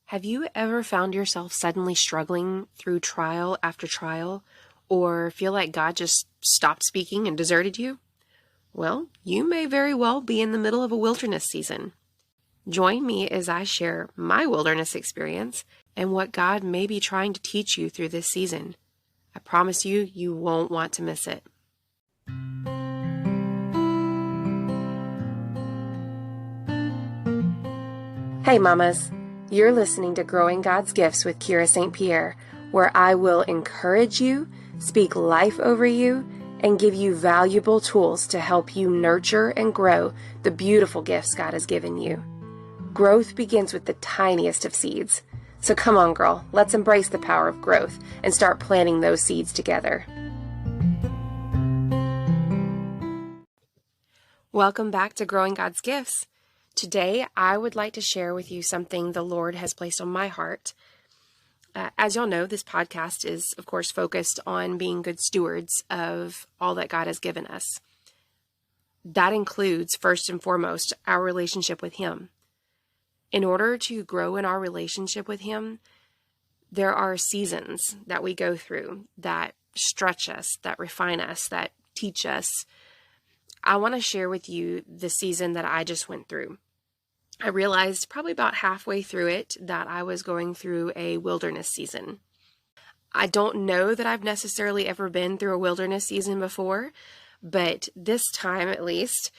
Have you ever found yourself suddenly struggling through trial after trial, or feel like God just stopped speaking and deserted you? Well, you may very well be in the middle of a wilderness season. Join me as I share my wilderness experience and what God may be trying to teach you through this season. I promise you, you won't want to miss it. Hey mamas, you're listening to Growing God's Gifts with Kira St. Pierre, where I will encourage you, speak life over you, and give you valuable tools to help you nurture and grow the beautiful gifts God has given you. Growth begins with the tiniest of seeds. So come on, girl, let's embrace the power of growth and start planting those seeds together. Welcome back to Growing God's Gifts. Today, I would like to share with you something the Lord has placed on my heart. As y'all know, this podcast is, of course, focused on being good stewards of all that God has given us. That includes, first and foremost, our relationship with Him. In order to grow in our relationship with Him, there are seasons that we go through that stretch us, that refine us, that teach us. I want to share with you the season that I just went through. I realized probably about halfway through it that I was going through a wilderness season. I don't know that I've necessarily ever been through a wilderness season before, but this time at least,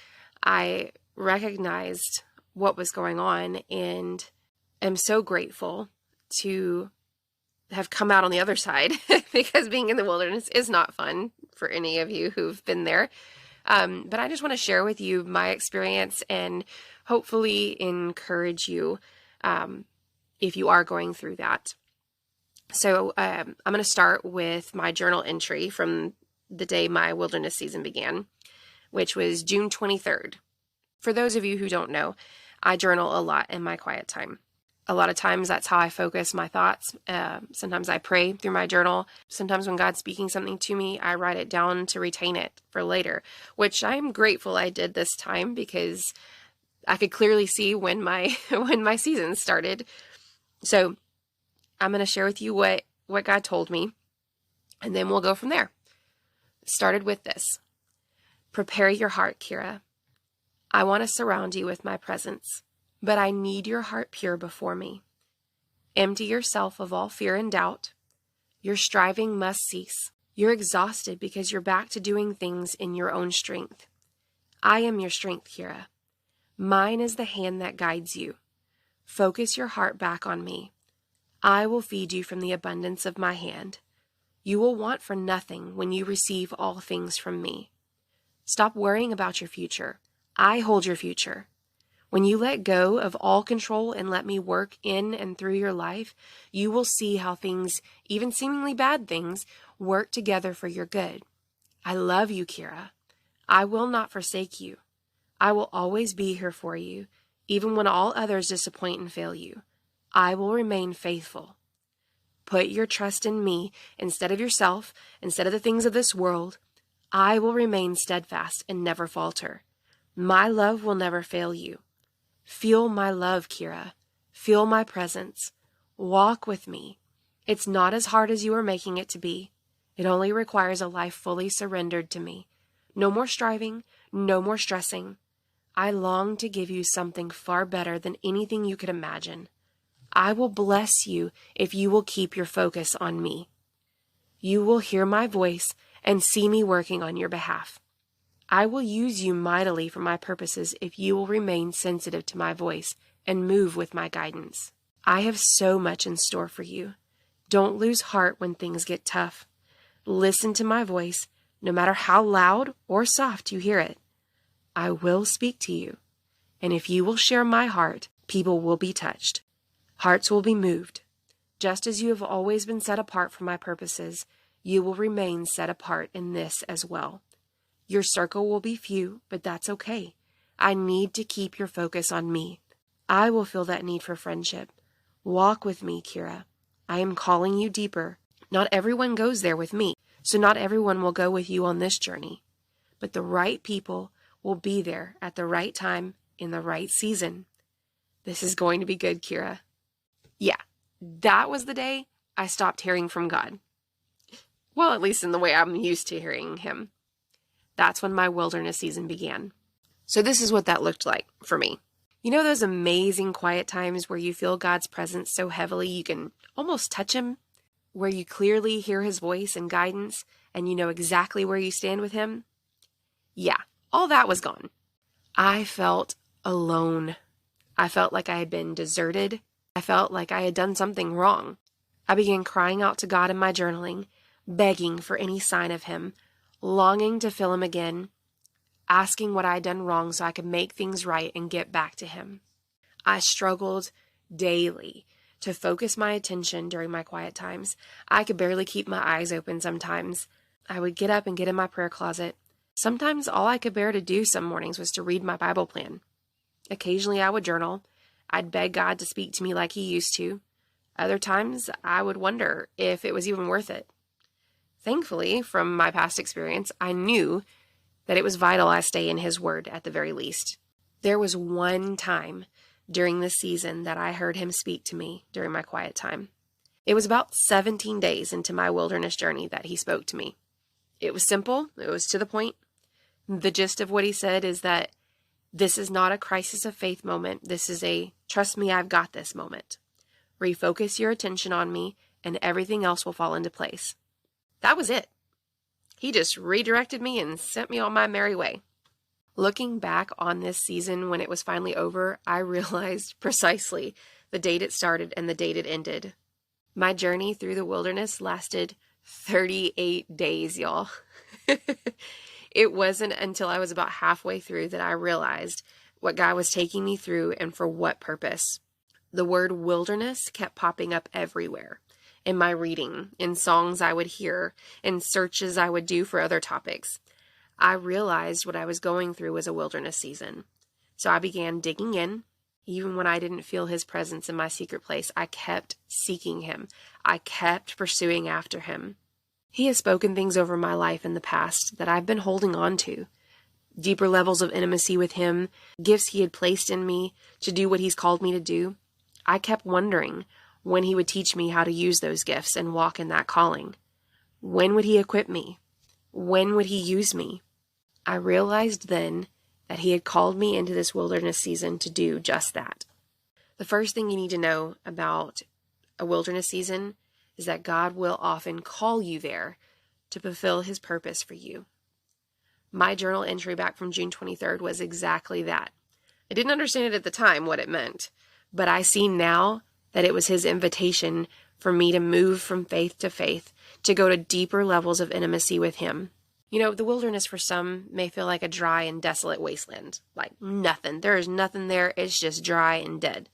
I recognized what was going on and am so grateful to have come out on the other side because being in the wilderness is not fun for any of you who've been there. But I just want to share with you my experience and hopefully encourage you if you are going through that. So I'm going to start with my journal entry from the day my wilderness season began, which was June 23rd. For those of you who don't know, I journal a lot in my quiet time. A lot of times that's how I focus my thoughts. Sometimes I pray through my journal. Sometimes when God's speaking something to me, I write it down to retain it for later, which I'm grateful I did this time because I could clearly see when my season started. So I'm going to share with you what God told me, and then we'll go from there. Started with this. Prepare your heart, Kira. I want to surround you with my presence, but I need your heart pure before me. Empty yourself of all fear and doubt. Your striving must cease. You're exhausted because you're back to doing things in your own strength. I am your strength, Kira. Mine is the hand that guides you. Focus your heart back on me. I will feed you from the abundance of my hand. You will want for nothing when you receive all things from me. Stop worrying about your future. I hold your future. When you let go of all control and let me work in and through your life, you will see how things, even seemingly bad things, work together for your good. I love you, Kira. I will not forsake you. I will always be here for you, even when all others disappoint and fail you. I will remain faithful. Put your trust in me instead of yourself, instead of the things of this world. I will remain steadfast and never falter. My love will never fail you. Feel my love, Kira. Feel my presence. Walk with me. It's not as hard as you are making it to be. It only requires a life fully surrendered to me. No more striving, no more stressing. I long to give you something far better than anything you could imagine. I will bless you if you will keep your focus on me. You will hear my voice and see me working on your behalf. I will use you mightily for my purposes if you will remain sensitive to my voice and move with my guidance. I have so much in store for you. Don't lose heart when things get tough. Listen to my voice, no matter how loud or soft you hear it. I will speak to you, and if you will share my heart, people will be touched. Hearts will be moved. Just as you have always been set apart for my purposes, you will remain set apart in this as well. Your circle will be few, but that's okay. I need to keep your focus on me. I will feel that need for friendship. Walk with me, Kira. I am calling you deeper. Not everyone goes there with me, so not everyone will go with you on this journey. But the right people will be there at the right time in the right season. This is going to be good, Kira. Yeah, that was the day I stopped hearing from God. Well, at least in the way I'm used to hearing him. That's when my wilderness season began. So this is what that looked like for me. You know those amazing quiet times where you feel God's presence so heavily you can almost touch him? Where you clearly hear his voice and guidance and you know exactly where you stand with him? Yeah, all that was gone. I felt alone. I felt like I had been deserted. I felt like I had done something wrong. I began crying out to God in my journaling, begging for any sign of him, longing to feel him again, asking what I had done wrong so I could make things right and get back to him. I struggled daily to focus my attention during my quiet times. I could barely keep my eyes open sometimes. I would get up and get in my prayer closet. Sometimes all I could bear to do some mornings was to read my Bible plan. Occasionally I would journal. I'd beg God to speak to me like he used to. Other times I would wonder if it was even worth it. Thankfully, from my past experience, I knew that it was vital I stay in his word at the very least. There was one time during this season that I heard him speak to me during my quiet time. It was about 17 days into my wilderness journey that he spoke to me. It was simple. It was to the point. The gist of what he said is that this is not a crisis of faith moment. This is a trust me, I've got this moment. Refocus your attention on me and everything else will fall into place. That was it. He just redirected me and sent me on my merry way. Looking back on this season when it was finally over, I realized precisely the date it started and the date it ended. My journey through the wilderness lasted 38 days, y'all. It wasn't until I was about halfway through that I realized what God was taking me through and for what purpose. The word wilderness kept popping up everywhere. In my reading, in songs I would hear, in searches I would do for other topics. I realized what I was going through was a wilderness season. So I began digging in. Even when I didn't feel his presence in my secret place, I kept seeking him. I kept pursuing after him. He has spoken things over my life in the past that I've been holding on to. Deeper levels of intimacy with him, gifts he had placed in me to do what he's called me to do. I kept wondering when he would teach me how to use those gifts and walk in that calling. When would he equip me? When would he use me? I realized then that he had called me into this wilderness season to do just that. The first thing you need to know about a wilderness season is that God will often call you there to fulfill his purpose for you. My journal entry back from June 23rd was exactly that. I didn't understand it at the time what it meant, but I see now that it was his invitation for me to move from faith to faith, to go to deeper levels of intimacy with him. You know, the wilderness for some may feel like a dry and desolate wasteland, like nothing. There is nothing there. It's just dry and dead.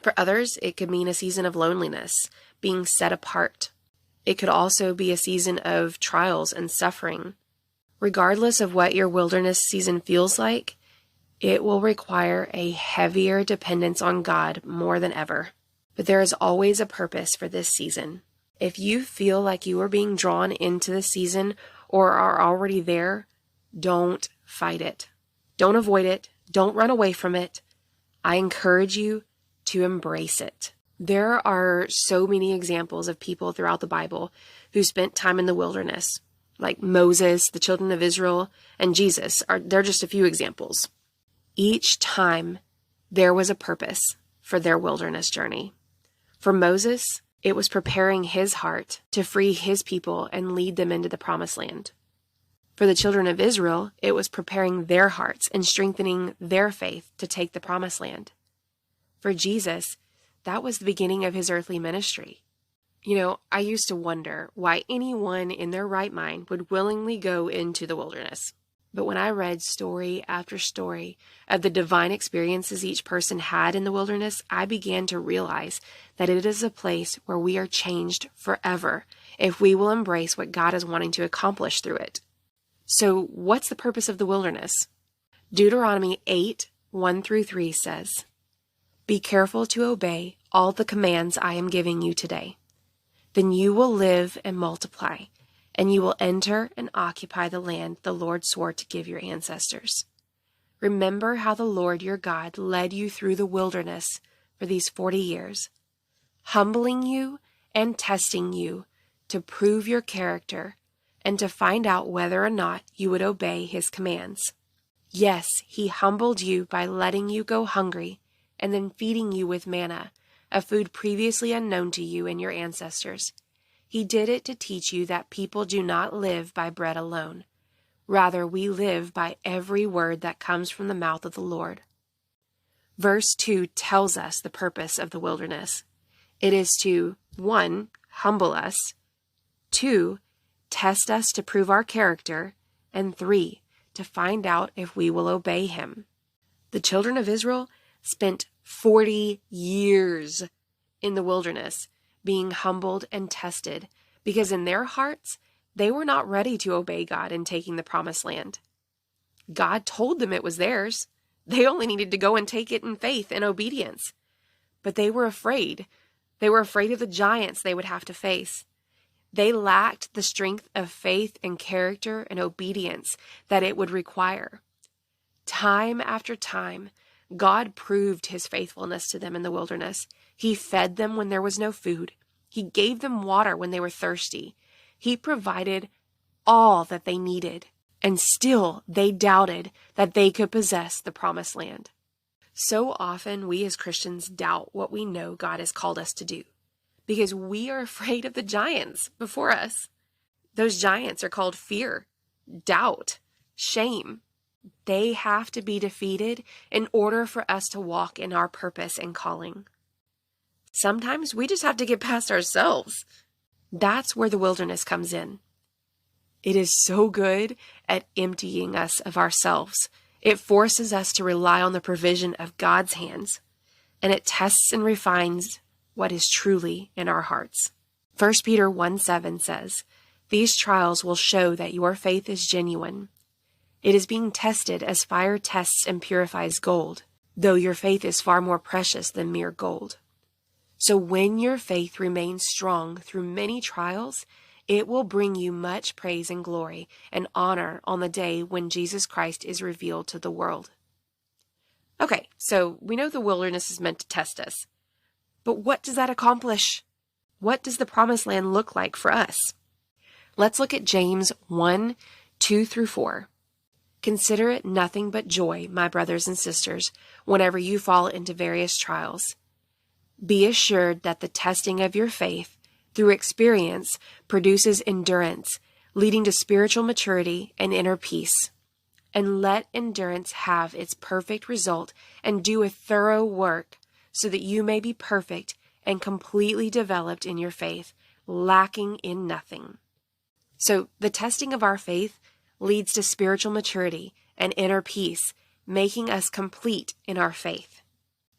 For others, it could mean a season of loneliness, being set apart. It could also be a season of trials and suffering. Regardless of what your wilderness season feels like, it will require a heavier dependence on God more than ever. But there is always a purpose for this season. If you feel like you are being drawn into the season or are already there, don't fight it. Don't avoid it. Don't run away from it. I encourage you to embrace it. There are so many examples of people throughout the Bible who spent time in the wilderness, like Moses, the children of Israel, and Jesus. They're just a few examples. Each time there was a purpose for their wilderness journey. For Moses, it was preparing his heart to free his people and lead them into the promised land. For the children of Israel, it was preparing their hearts and strengthening their faith to take the promised land. For Jesus, that was the beginning of his earthly ministry. You know, I used to wonder why anyone in their right mind would willingly go into the wilderness. But when I read story after story of the divine experiences each person had in the wilderness, I began to realize that it is a place where we are changed forever if we will embrace what God is wanting to accomplish through it. So what's the purpose of the wilderness? Deuteronomy 8:1-3 says, "Be careful to obey all the commands I am giving you today. Then you will live and multiply, and you will enter and occupy the land the Lord swore to give your ancestors. Remember how the Lord your God led you through the wilderness for these 40 years, humbling you and testing you to prove your character and to find out whether or not you would obey his commands. Yes, he humbled you by letting you go hungry and then feeding you with manna, a food previously unknown to you and your ancestors. He did it to teach you that people do not live by bread alone. Rather, we live by every word that comes from the mouth of the Lord. Verse 2 tells us the purpose of the wilderness. It is to, 1, humble us, 2, test us to prove our character, and 3, to find out if we will obey him. The children of Israel spent 40 years in the wilderness being humbled and tested because in their hearts, they were not ready to obey God in taking the promised land. God told them it was theirs. They only needed to go and take it in faith and obedience. But they were afraid. They were afraid of the giants they would have to face. They lacked the strength of faith and character and obedience that it would require. Time after time, God proved his faithfulness to them in the wilderness. He fed them when there was no food. He gave them water when they were thirsty. He provided all that they needed. And still they doubted that they could possess the promised land. So often we as Christians doubt what we know God has called us to do because we are afraid of the giants before us. Those giants are called fear, doubt, shame. They have to be defeated in order for us to walk in our purpose and calling. Sometimes we just have to get past ourselves. That's where the wilderness comes in. It is so good at emptying us of ourselves. It forces us to rely on the provision of God's hands, and it tests and refines what is truly in our hearts. 1 Peter 1:7 says, "These trials will show that your faith is genuine. It is being tested as fire tests and purifies gold, though your faith is far more precious than mere gold." So when your faith remains strong through many trials, it will bring you much praise and glory and honor on the day when Jesus Christ is revealed to the world. Okay, so we know the wilderness is meant to test us. But what does that accomplish? What does the promised land look like for us? Let's look at James 1:2-4. "Consider it nothing but joy, my brothers and sisters, whenever you fall into various trials. Be assured that the testing of your faith, through experience, produces endurance, leading to spiritual maturity and inner peace. And let endurance have its perfect result and do a thorough work, so that you may be perfect and completely developed in your faith, lacking in nothing." So the testing of our faith leads to spiritual maturity and inner peace, making us complete in our faith.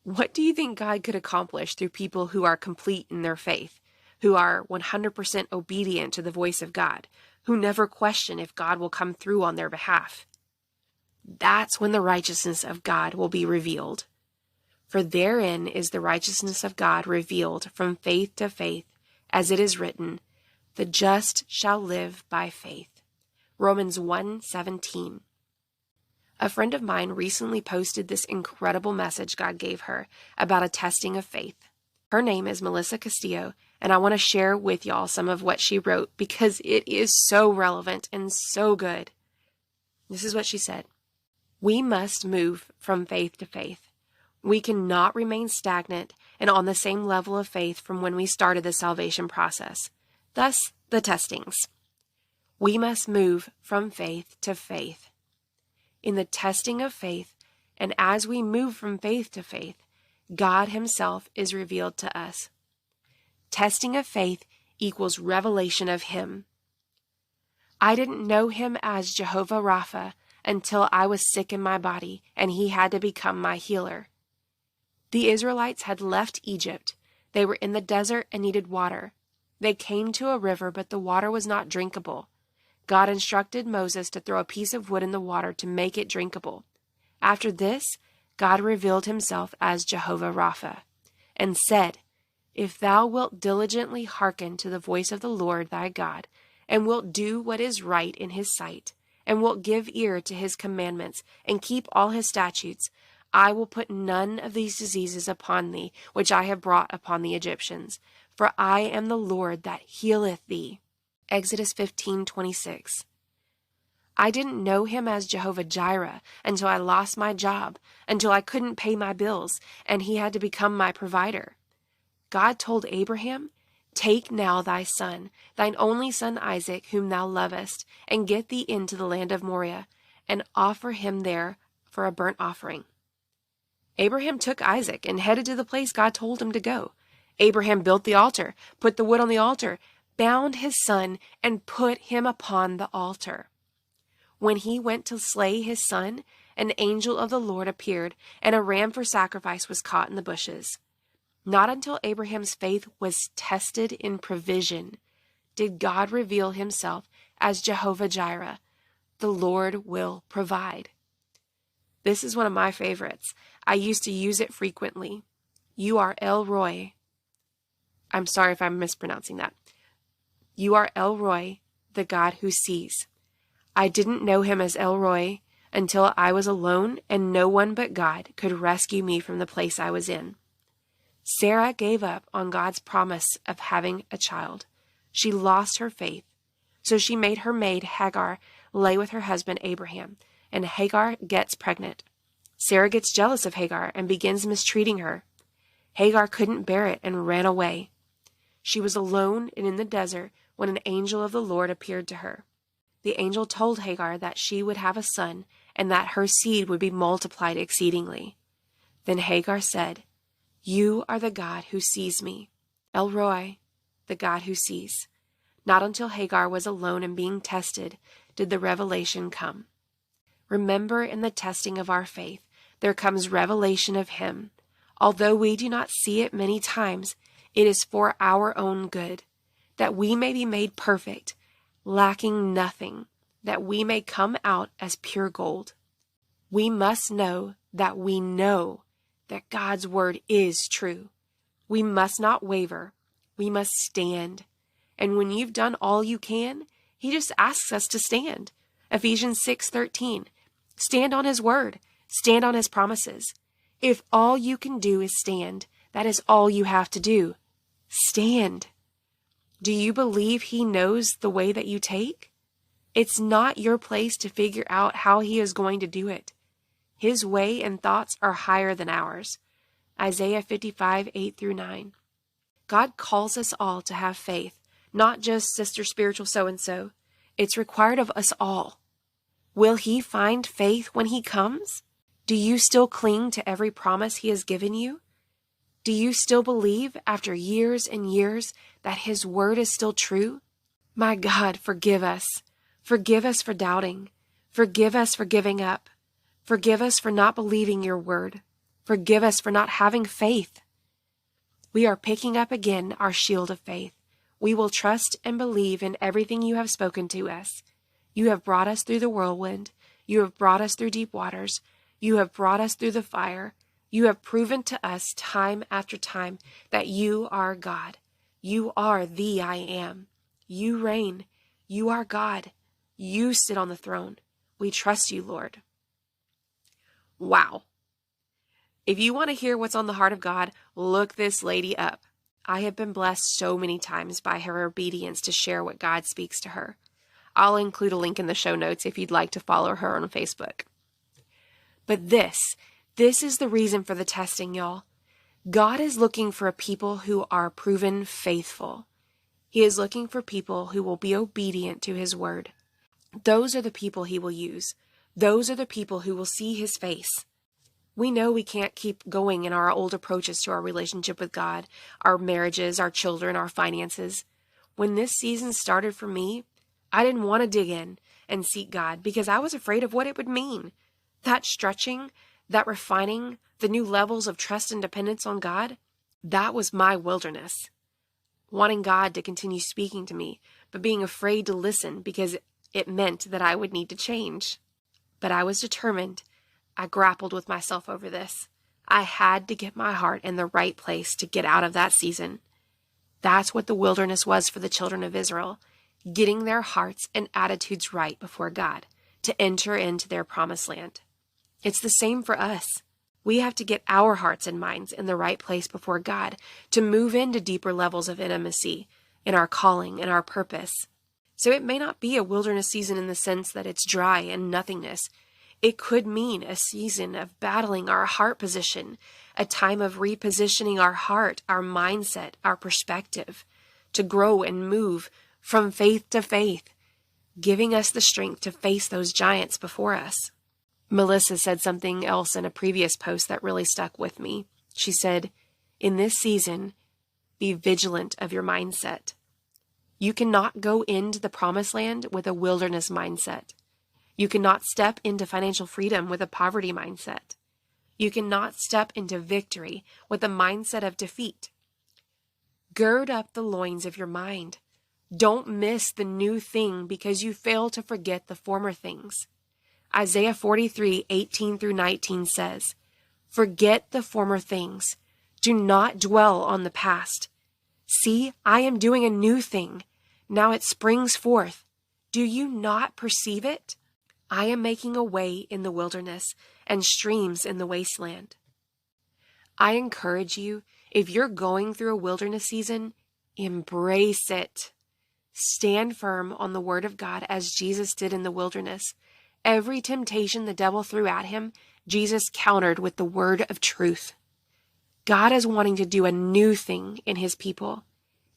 What do you think God could accomplish through people who are complete in their faith, who are 100% obedient to the voice of God, who never question if God will come through on their behalf? That's when the righteousness of God will be revealed. For therein is the righteousness of God revealed from faith to faith, as it is written, "The just shall live by faith." Romans 1:17. A friend of mine recently posted this incredible message God gave her about a testing of faith. Her name is Melissa Castillo, and I want to share with y'all some of what she wrote because it is so relevant and so good. This is what she said. "We must move from faith to faith. We cannot remain stagnant and on the same level of faith from when we started the salvation process. Thus, the testings. We must move from faith to faith. In the testing of faith, and as we move from faith to faith, God himself is revealed to us. Testing of faith equals revelation of him. I didn't know him as Jehovah Rapha until I was sick in my body and he had to become my healer. The Israelites had left Egypt. They were in the desert and needed water. They came to a river, but the water was not drinkable. God instructed Moses to throw a piece of wood in the water to make it drinkable. After this, God revealed himself as Jehovah Rapha and said, "If thou wilt diligently hearken to the voice of the Lord thy God, and wilt do what is right in his sight, and wilt give ear to his commandments, and keep all his statutes, I will put none of these diseases upon thee, which I have brought upon the Egyptians, for I am the Lord that healeth thee. Exodus 15:26. I didn't know him as Jehovah Jireh until I lost my job, until I couldn't pay my bills, and he had to become my provider. God told Abraham, Take now thy son, thine only son Isaac, whom thou lovest, and get thee into the land of Moriah, and offer him there for a burnt offering. Abraham took Isaac and headed to the place God told him to go. Abraham built the altar, put the wood on the altar, bound his son, and put him upon the altar. When he went to slay his son, an angel of the Lord appeared, and a ram for sacrifice was caught in the bushes. Not until Abraham's faith was tested in provision did God reveal himself as Jehovah Jireh, the Lord will provide. This is one of my favorites. I used to use it frequently. You are El Roi. I'm sorry if I'm mispronouncing that. You are El Roi, the God who sees. I didn't know him as El Roi until I was alone and no one but God could rescue me from the place I was in. Sarah gave up on God's promise of having a child. She lost her faith, so she made her maid Hagar lay with her husband Abraham, and Hagar gets pregnant. Sarah gets jealous of Hagar and begins mistreating her. Hagar couldn't bear it and ran away. She was alone and in the desert when an angel of the Lord appeared to her. The angel told Hagar that she would have a son and that her seed would be multiplied exceedingly. Then Hagar said, You are the God who sees me, El Roi, the God who sees. Not until Hagar was alone and being tested did the revelation come. Remember, in the testing of our faith, there comes revelation of him. Although we do not see it many times, it is for our own good, that we may be made perfect, lacking nothing, that we may come out as pure gold. We must know that we know that God's word is true. We must not waver. We must stand. And when you've done all you can, he just asks us to stand. Ephesians 6:13. Stand on his word. Stand on his promises. If all you can do is stand, that is all you have to do. Stand. Do you believe he knows the way that you take? It's not your place to figure out how he is going to do it. His way and thoughts are higher than ours. Isaiah 55:8-9. God calls us all to have faith, not just Sister Spiritual so-and-so. It's required of us all. Will he find faith when he comes? Do you still cling to every promise he has given you? Do you still believe after years and years that his word is still true? My God, forgive us. Forgive us for doubting. Forgive us for giving up. Forgive us for not believing your word. Forgive us for not having faith. We are picking up again our shield of faith. We will trust and believe in everything you have spoken to us. You have brought us through the whirlwind. You have brought us through deep waters. You have brought us through the fire. You have proven to us time after time that you are God. You are the I am. You reign. You are God. You sit on the throne. We trust you, Lord. Wow. If you want to hear what's on the heart of God, look this lady up. I have been blessed so many times by her obedience to share what God speaks to her. I'll include a link in the show notes if you'd like to follow her on Facebook. But this is the reason for the testing, y'all. God is looking for a people who are proven faithful. He is looking for people who will be obedient to his word. Those are the people he will use. Those are the people who will see his face. We know we can't keep going in our old approaches to our relationship with God, our marriages, our children, our finances. When this season started for me, I didn't want to dig in and seek God because I was afraid of what it would mean. That stretching, that refining, the new levels of trust and dependence on God, that was my wilderness. Wanting God to continue speaking to me, but being afraid to listen because it meant that I would need to change. But I was determined. I grappled with myself over this. I had to get my heart in the right place to get out of that season. That's what the wilderness was for the children of Israel, getting their hearts and attitudes right before God to enter into their promised land. It's the same for us. We have to get our hearts and minds in the right place before God to move into deeper levels of intimacy in our calling and our purpose. So it may not be a wilderness season in the sense that it's dry and nothingness. It could mean a season of battling our heart position, a time of repositioning our heart, our mindset, our perspective to grow and move from faith to faith, giving us the strength to face those giants before us. Melissa said something else in a previous post that really stuck with me. She said, in this season, be vigilant of your mindset. You cannot go into the promised land with a wilderness mindset. You cannot step into financial freedom with a poverty mindset. You cannot step into victory with a mindset of defeat. Gird up the loins of your mind. Don't miss the new thing because you fail to forget the former things. Isaiah 43:18-19 says, forget the former things. Do not dwell on the past. See, I am doing a new thing. Now it springs forth. Do you not perceive it? I am making a way in the wilderness and streams in the wasteland. I encourage you, if you're going through a wilderness season, embrace it. Stand firm on the word of God as Jesus did in the wilderness. Every temptation the devil threw at him, Jesus countered with the word of truth. God is wanting to do a new thing in his people.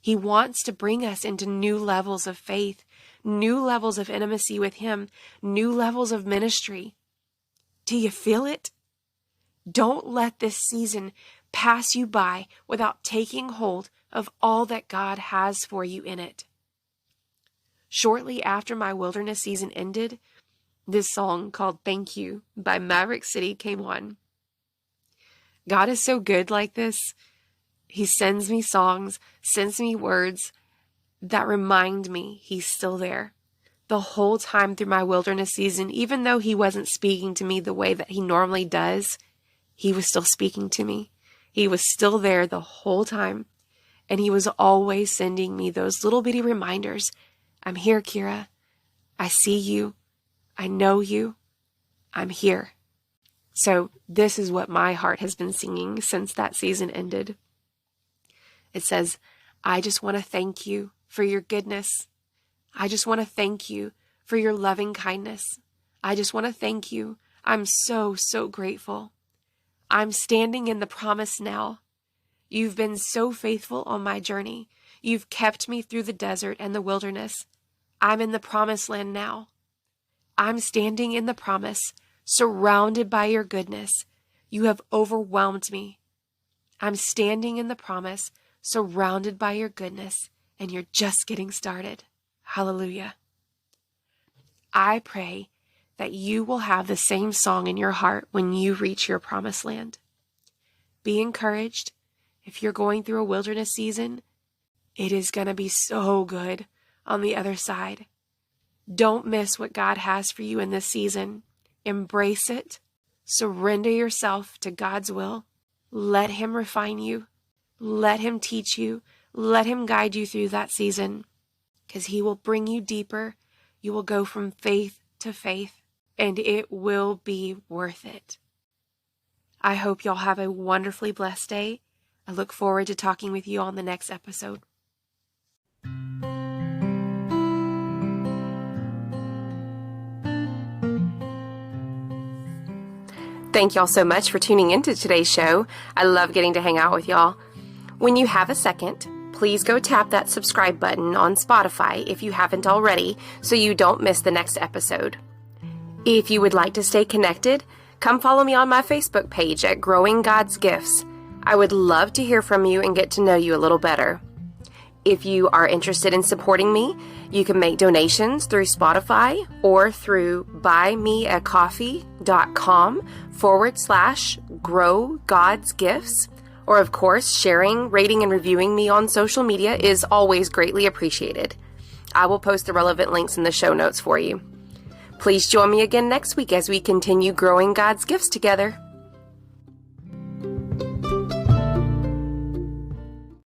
He wants to bring us into new levels of faith, new levels of intimacy with him, new levels of ministry. Do you feel it? Don't let this season pass you by without taking hold of all that God has for you in it. Shortly after my wilderness season ended, this song called Thank You by Maverick City came on. God is so good like this. He sends me songs, sends me words that remind me he's still there. The whole time through my wilderness season, even though he wasn't speaking to me the way that he normally does, he was still speaking to me. He was still there the whole time. And he was always sending me those little bitty reminders. I'm here, Kira. I see you. I know you. I'm here. So this is what my heart has been singing since that season ended. It says, I just want to thank you for your goodness. I just want to thank you for your loving kindness. I just want to thank you. I'm so, so grateful. I'm standing in the promise now. You've been so faithful on my journey. You've kept me through the desert and the wilderness. I'm in the promised land now. I'm standing in the promise, surrounded by your goodness. You have overwhelmed me. I'm standing in the promise, surrounded by your goodness, and you're just getting started. Hallelujah. I pray that you will have the same song in your heart when you reach your promised land. Be encouraged. If you're going through a wilderness season, it is going to be so good on the other side. Don't miss what God has for you in this season. Embrace it. Surrender yourself to God's will. Let him refine you. Let him teach you. Let him guide you through that season, because he will bring you deeper. You will go from faith to faith, and it will be worth it. I hope y'all have a wonderfully blessed day. I look forward to talking with you on the next episode. Thank y'all so much for tuning into today's show. I love getting to hang out with y'all. When you have a second, please go tap that subscribe button on Spotify if you haven't already, so you don't miss the next episode. If you would like to stay connected, come follow me on my Facebook page at Growing God's Gifts. I would love to hear from you and get to know you a little better. If you are interested in supporting me, you can make donations through Spotify or through buymeacoffee.com/GrowGod'sGifts. Or, of course, sharing, rating, and reviewing me on social media is always greatly appreciated. I will post the relevant links in the show notes for you. Please join me again next week as we continue growing God's gifts together.